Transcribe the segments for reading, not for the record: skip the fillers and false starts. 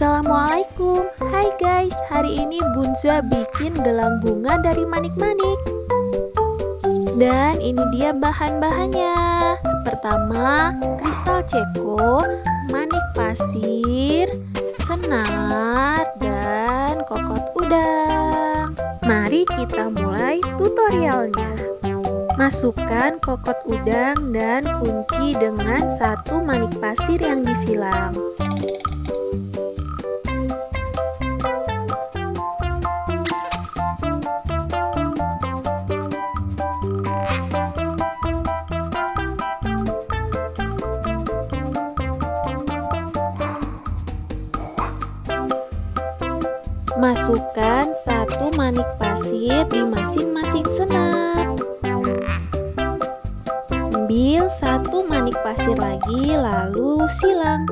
Assalamualaikum. Hai guys, hari ini Bunza bikin gelang bunga dari manik-manik. Dan ini dia bahan-bahannya. Pertama, kristal ceko, manik pasir, senar, dan kokot udang. Mari kita mulai tutorialnya. Masukkan kokot udang dan kunci dengan satu manik pasir yang disilang. Masukkan satu manik pasir di masing-masing senar. Ambil satu manik pasir lagi, lalu silang.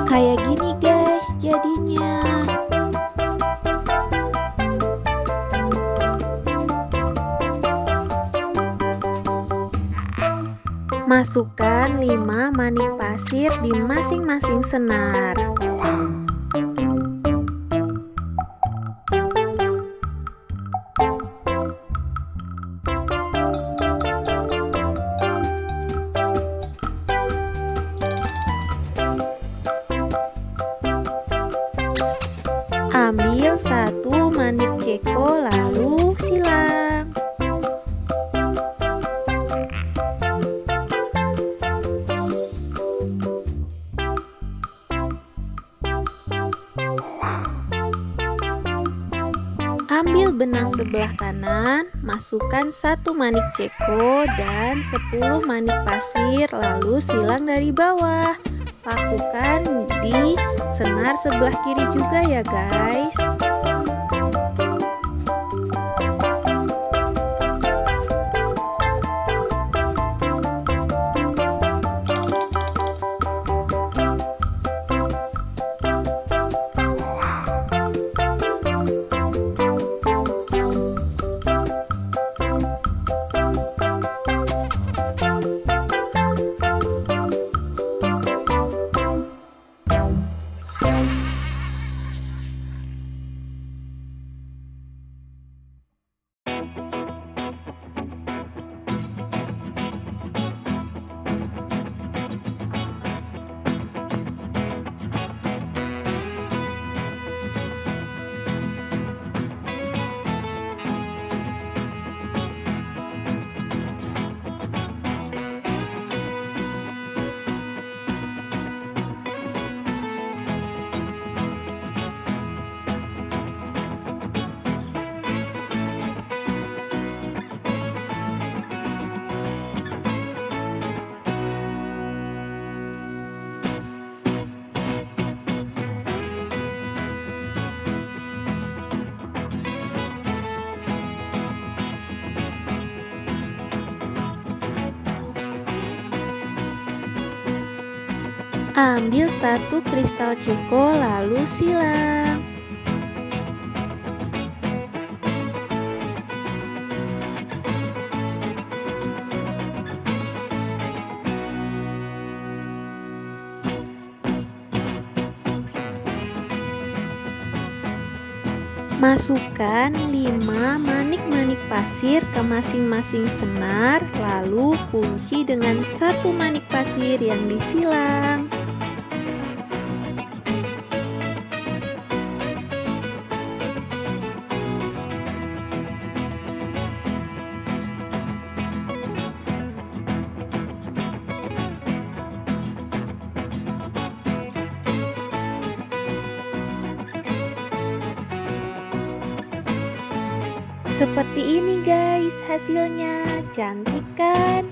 Kayak gini guys jadinya. Masukkan 5 manik pasir di masing-masing senar. Ambil satu manik ceko lalu silang. Ambil benang sebelah kanan, masukkan satu manik ceko dan 10 manik pasir, lalu silang dari bawah. Lakukan di senar sebelah kiri juga ya guys. Ambil satu kristal ceko lalu silang. Masukkan 5 manik-manik pasir ke masing-masing senar, lalu kunci dengan satu manik pasir yang disilang. Seperti ini guys hasilnya, cantik kan?